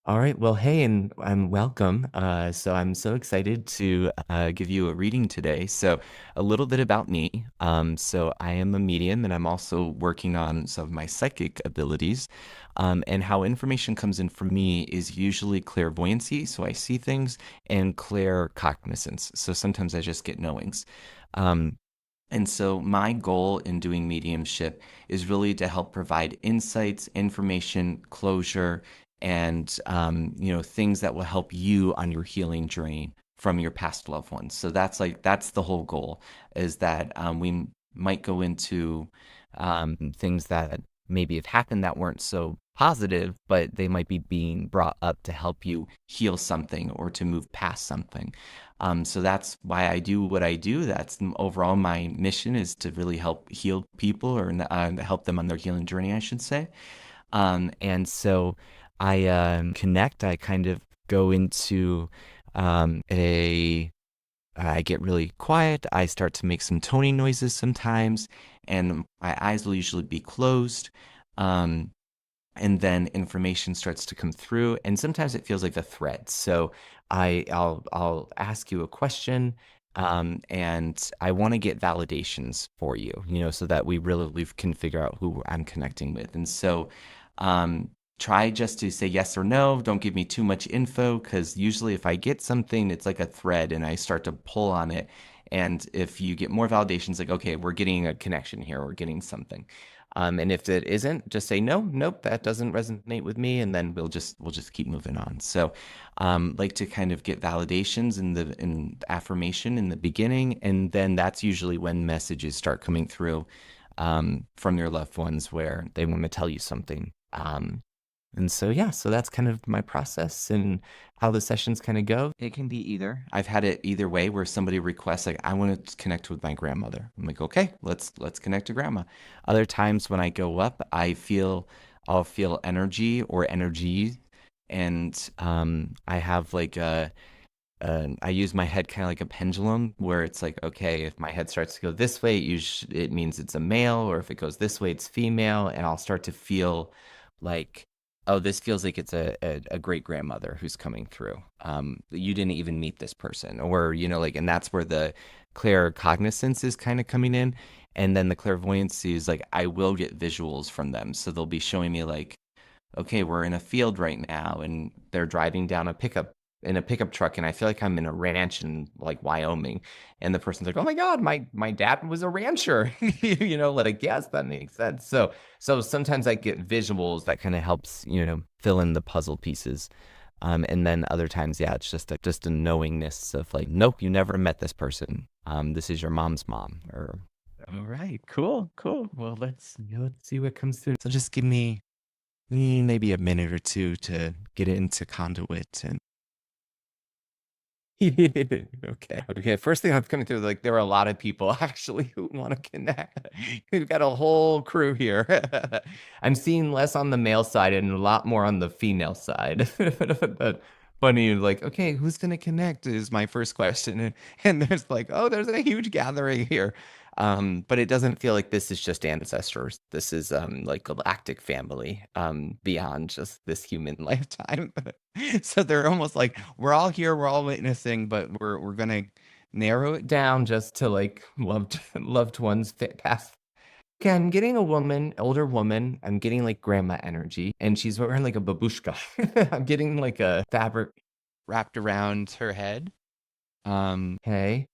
All right. Well, hey, and welcome. So I'm so excited to give you a reading today. So a little bit about me. So I am a medium, and I'm also working on some of my psychic abilities. And how information comes in for me is usually clairvoyancy. So I see things, and claircognizance. So sometimes I just get knowings. Um, and so my goal in doing mediumship is really to help provide insights, information, closure, and things that will help you on your healing journey from your past loved ones. So that's the whole goal, is that we might go into things that maybe have happened that weren't so positive, but they might be being brought up to help you heal something or to move past something. So that's why I do what I do. That's overall my mission, is to really help heal people, or help them on their healing journey, I should say. And so I connect. I kind of go into I get really quiet. I start to make some toning noises sometimes, and my eyes will usually be closed. Um, and then information starts to come through, and sometimes it feels like a thread. So I'll ask you a question, and I want to get validations for you, so that we can figure out who I'm connecting with. And so um, try just to say yes or no. Don't give me too much info, because usually if I get something, it's like a thread, and I start to pull on it. And if you get more validations, like, okay, we're getting a connection here, we're getting something. And if it isn't, just say no, nope, that doesn't resonate with me, and then we'll just keep moving on. So, like to kind of get validations in affirmation in the beginning, and then that's usually when messages start coming through from your loved ones, where they want to tell you something. And so, yeah, so that's kind of my process and how the sessions kind of go. It can be either. I've had it either way, where somebody requests, like, I want to connect with my grandmother. I'm like, okay, let's connect to grandma. Other times when I go up, I'll feel energy or energy, and I have like I use my head kind of like a pendulum, where it's like, okay, if my head starts to go this way, it means it's a male, or if it goes this way, it's female, and I'll start to feel like, oh, this feels like it's a great grandmother who's coming through. You didn't even meet this person, or like, and that's where the claircognizance is kind of coming in, and then the clairvoyancy is like, I will get visuals from them, so they'll be showing me like, okay, we're in a field right now, and they're driving down a pickup truck, and I feel like I'm in a ranch in like Wyoming, and the person's like, "Oh my God, my dad was a rancher." Like, yes, that makes sense. So sometimes I get visuals that kind of helps fill in the puzzle pieces. And then other times, yeah, it's just a knowingness of like, nope, you never met this person. This is your mom's mom. Or all right, cool, cool. Well, let's see what comes through. So just give me maybe a minute or two to get it into conduit. And okay. Okay. First thing that's coming through, like, there are a lot of people actually who want to connect. We've got a whole crew here. I'm seeing less on the male side and a lot more on the female side. But funny, like, okay, who's gonna connect is my first question. And there's like, oh, there's a huge gathering here. But it doesn't feel like this is just ancestors. This is like galactic family, beyond just this human lifetime. So they're almost like, we're all here, we're all witnessing, but we're gonna narrow it down just to like loved ones fit past. Okay, I'm getting a woman, older woman. I'm getting like grandma energy, and she's wearing like a babushka. I'm getting like a fabric wrapped around her head. Okay.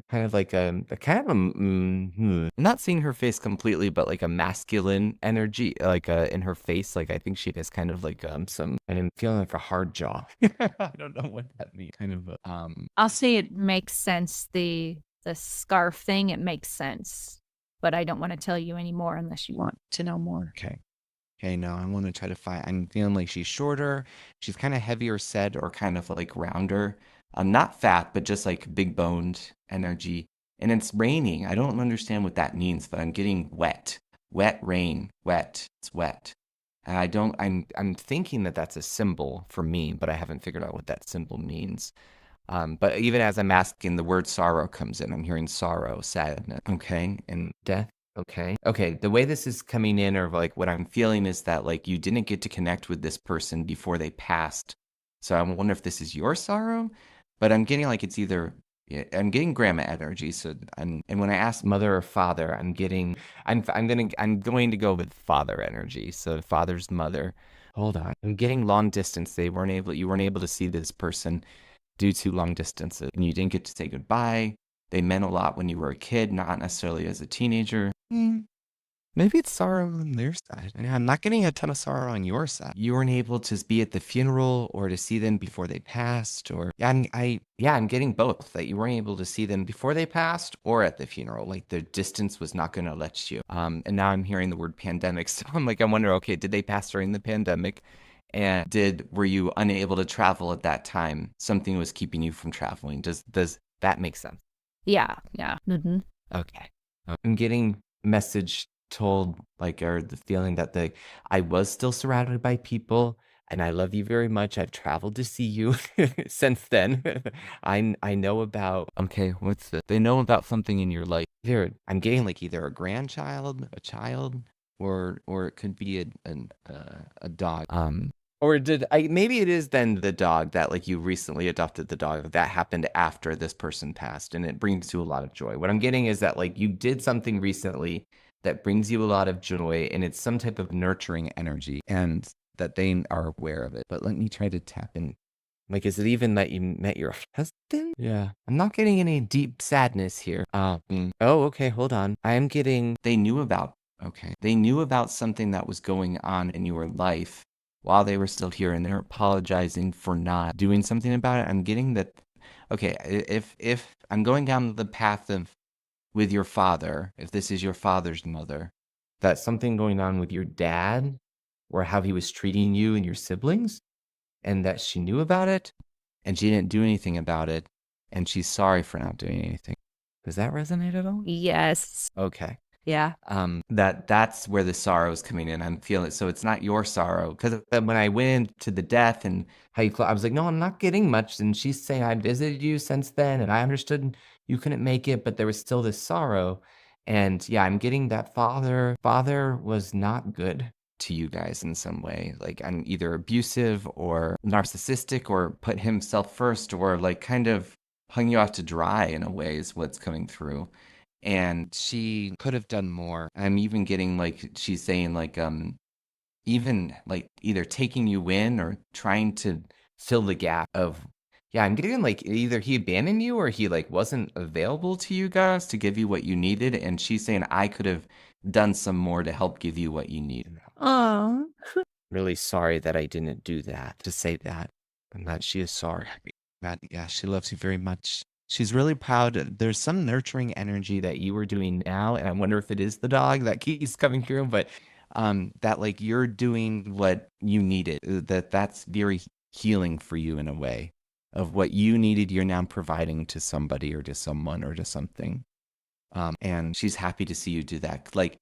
Kind of like a kind of I'm not seeing her face completely, but like a masculine energy, like in her face. Like, I think she has kind of like some, and I'm feeling like a hard jaw. I don't know what that means. Kind of I'll say it makes sense. The scarf thing, it makes sense. But I don't want to tell you any more unless you want to know more. okay. Okay, no, I want to try to find. I'm feeling like she's shorter. She's kind of heavier set, or kind of like rounder. Not fat, but just like big boned energy. And it's raining. I don't understand what that means, but I'm getting wet. Wet rain. Wet. It's wet. And I don't. I'm thinking that that's a symbol for me, but I haven't figured out what that symbol means. But even as I'm asking, the word sorrow comes in. I'm hearing sorrow, sadness, okay, and death. Okay. Okay. The way this is coming in, or like what I'm feeling, is that like you didn't get to connect with this person before they passed. So I wonder if this is your sorrow, but I'm getting like it's either I'm getting grandma energy. So and when I ask mother or father, I'm going to go with father energy. So father's mother. Hold on. I'm getting long distance. You weren't able to see this person due to long distances and you didn't get to say goodbye. They meant a lot when you were a kid, not necessarily as a teenager. Maybe it's sorrow on their side. And I'm not getting a ton of sorrow on your side. You weren't able to be at the funeral or to see them before they passed, or I'm getting both. That you weren't able to see them before they passed or at the funeral. Like the distance was not going to let you. And now I'm hearing the word pandemic, so I wonder, okay, did they pass during the pandemic? And were you unable to travel at that time? Something was keeping you from traveling. Does that make sense? Yeah. Mm-hmm. Okay. I'm getting message told or the feeling that I was still surrounded by people and I love you very much. I've traveled to see you since then. I know about they know about something in your life. I'm getting like either a grandchild, a child, or it could be a dog. Or maybe it is then the dog that like you recently adopted the dog that happened after this person passed and it brings you a lot of joy. What I'm getting is that like you did something recently that brings you a lot of joy and it's some type of nurturing energy and that they are aware of it. But let me try to tap in. Like, is it even that you met your husband? Yeah. I'm not getting any deep sadness here. Oh, okay, hold on. I am getting they knew about something that was going on in your life while they were still here and they're apologizing for not doing something about it. I'm getting that okay, if I'm going down the path of with your father, if this is your father's mother, that's something going on with your dad or how he was treating you and your siblings and that she knew about it and she didn't do anything about it and she's sorry for not doing anything. Does that resonate at all? Yes. Okay. Yeah. That's where the sorrow is coming in. I'm feeling so it's not your sorrow because when I went to the death and how you, I was like, no, I'm not getting much. And she's saying I visited you since then, and I understood you couldn't make it, but there was still this sorrow. And yeah, I'm getting that father was not good to you guys in some way. Like I'm either abusive or narcissistic or put himself first or like kind of hung you out to dry in a way is what's coming through. And she could have done more. I'm even getting like she's saying like even like either taking you in or trying to fill the gap of yeah, I'm getting like either he abandoned you or he like wasn't available to you guys to give you what you needed and she's saying I could have done some more to help give you what you need. Oh. Really sorry that I didn't do that to say that and that she is sorry. That, yeah, she loves you very much. She's really proud. There's some nurturing energy That you were doing now, and I wonder if it is the dog that keeps coming through, but that like you're doing what you needed. That's very healing for you in a way of what you needed. You're now providing to somebody or to someone or to something. And she's happy to see you do that. Like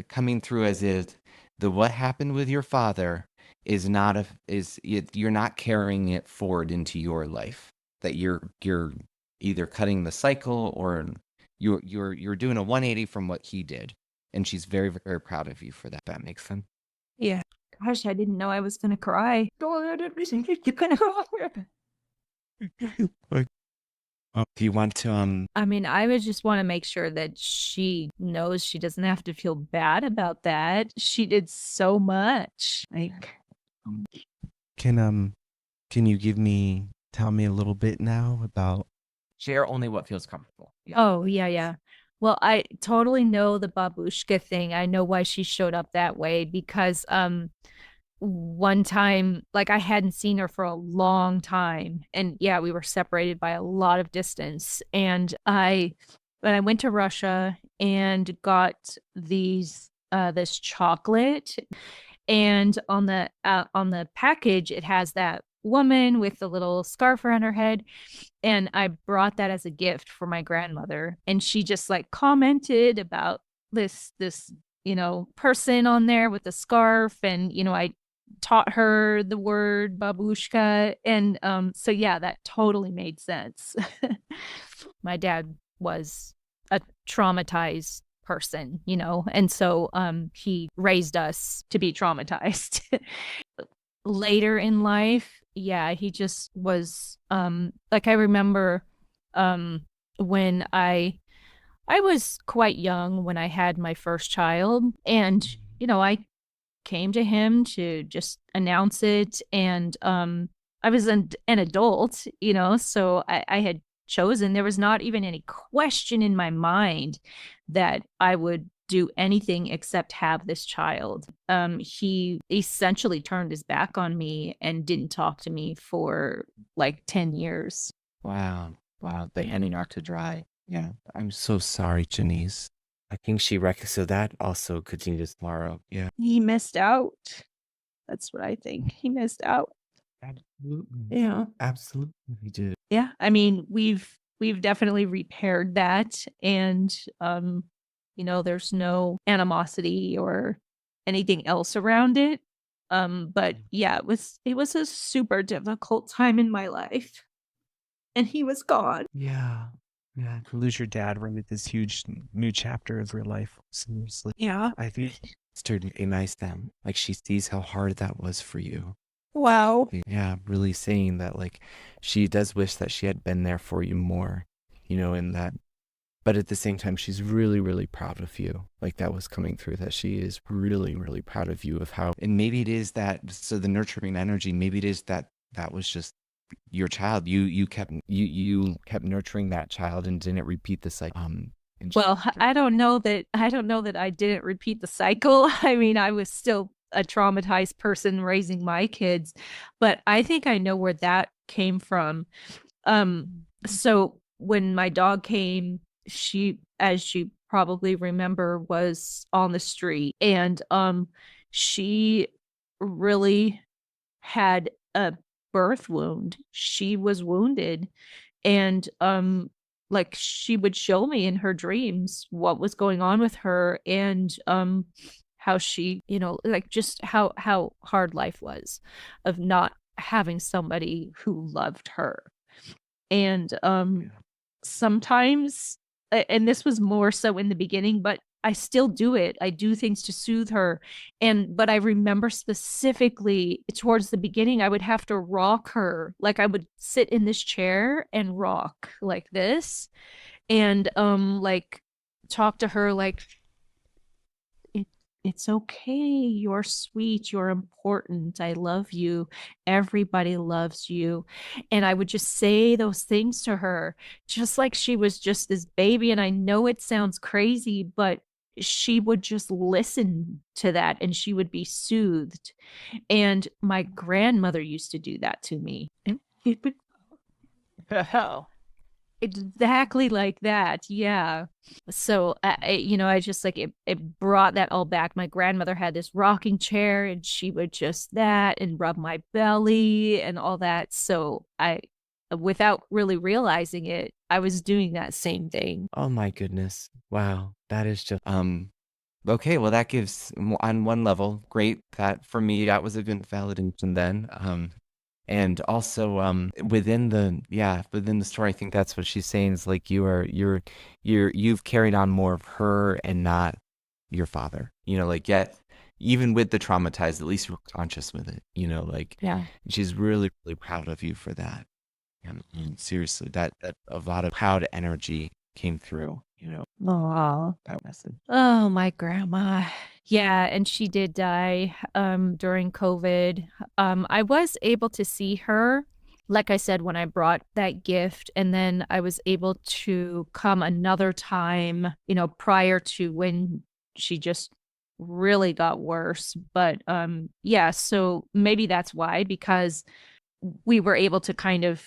coming through as if the what happened with your father is not you're not carrying it forward into your life. That you're either cutting the cycle or you're doing a 180 from what he did. And she's very, very proud of you for that. That makes sense. Yeah. Gosh, I didn't know I was going to cry. You're going to cry. Do you want to I mean, I would just want to make sure that she knows she doesn't have to feel bad about that. She did so much. Like, can you tell me a little bit now about Share only what feels comfortable. oh, yeah. Well, I totally know the babushka thing. I know why she showed up that way because one time like I hadn't seen her for a long time and yeah, we were separated by a lot of distance and I went to Russia and got this chocolate and on the package it has that woman with the little scarf around her head and I brought that as a gift for my grandmother and she just like commented about this person on there with the scarf and I taught her the word babushka and so yeah, that totally made sense. My dad was a traumatized person, and so he raised us to be traumatized. Later in life, yeah, he just was like I remember when I was quite young when I had my first child, and I came to him to just announce it, and I was an adult, so I had chosen. There was not even any question in my mind that I would do anything except have this child. He essentially turned his back on me and didn't talk to me for like 10 years. Wow. Wow. The ending out to dry. Yeah. I'm so sorry, Janice. I think so that also continues tomorrow. Yeah. He missed out. That's what I think. He missed out. Absolutely. Yeah. Absolutely. We did. Yeah. I mean, we've definitely repaired that, and there's no animosity or anything else around it. But yeah, it was a super difficult time in my life. And he was gone. Yeah. Yeah. To lose your dad right at this huge new chapter of your life. Seriously. Yeah. I think Starting to be nice then. Like she sees how hard that was for you. Wow. Yeah, really saying that like she does wish that she had been there for you more, in that. But at the same time, she's really, really proud of you. Like that was coming through that she is really, really proud of you of how, and maybe it is that, so the nurturing energy, maybe it is that was just your child. You kept nurturing that child and didn't repeat the cycle. Well, I don't know that I didn't repeat the cycle. I mean, I was still a traumatized person raising my kids, but I think I know where that came from. So when my dog came, she, as you probably remember, was on the street, and she really had a birth wound. She was wounded, and like she would show me in her dreams what was going on with her, and how she, like just how hard life was of not having somebody who loved her. And sometimes, and this was more so in the beginning, but I still do it. I do things to soothe her. But I remember specifically towards the beginning, I would have to rock her. Like I would sit in this chair and rock like this, and like talk to her like, it's okay. You're sweet. You're important. I love you. Everybody loves you. And I would just say those things to her, just like she was just this baby. And I know it sounds crazy, but she would just listen to that and she would be soothed. And my grandmother used to do that to me. And it would exactly like that. Yeah. So I just like it brought that all back. My grandmother had this rocking chair and she would just that and rub my belly and all that. So I, without really realizing it, I was doing that same thing. Oh my goodness. Wow. That is just, okay. Well, that gives on one level, great. That for me, that was a good validation then. And also, within the story, I think that's what she's saying is like you've carried on more of her and not your father, like yet, even with the traumatized, at least you're conscious with it, like, Yeah. she's really, really proud of you for that. And seriously, that a lot of proud energy came through, Oh, that message. Oh, my grandma. Yeah, and she did die during COVID. I was able to see her, like I said, when I brought that gift, and then I was able to come another time, prior to when she just really got worse. But yeah, so maybe that's why, because we were able to kind of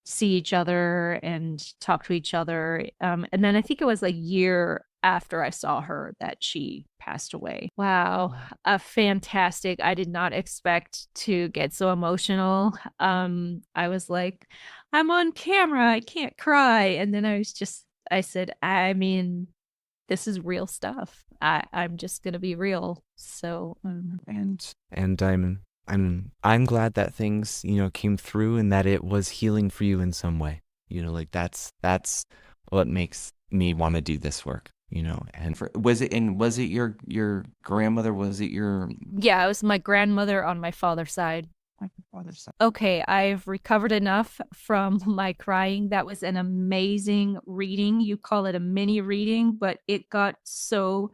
see each other and talk to each other. And then I think it was a year after I saw her that she passed away. Wow. Fantastic. I did not expect to get so emotional. I was like, I'm on camera. I can't cry. And then I said, I mean, this is real stuff. I'm just going to be real. So, And I'm glad that things, came through and that it was healing for you in some way. Like that's what makes me want to do this work, And was it your grandmother? Was it your yeah, it was my grandmother on my father's side. My father's side. Okay, I've recovered enough from my crying. That was an amazing reading. You call it a mini reading, but it got so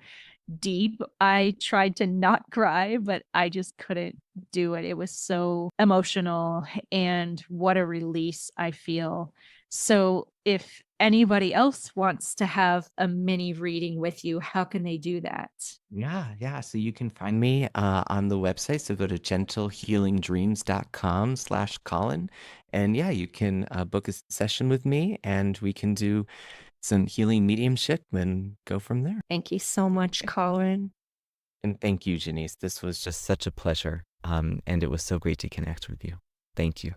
deep. I tried to not cry, but I just couldn't do it. It was so emotional, and what a release I feel. So if anybody else wants to have a mini reading with you, how can they do that? Yeah. So you can find me on the website. So go to gentlehealingdreams.com/Colin. And yeah, you can book a session with me and we can do some healing mediumship and go from there. Thank you so much, Colin. And thank you, Janice. This was just such a pleasure. And it was so great to connect with you. Thank you.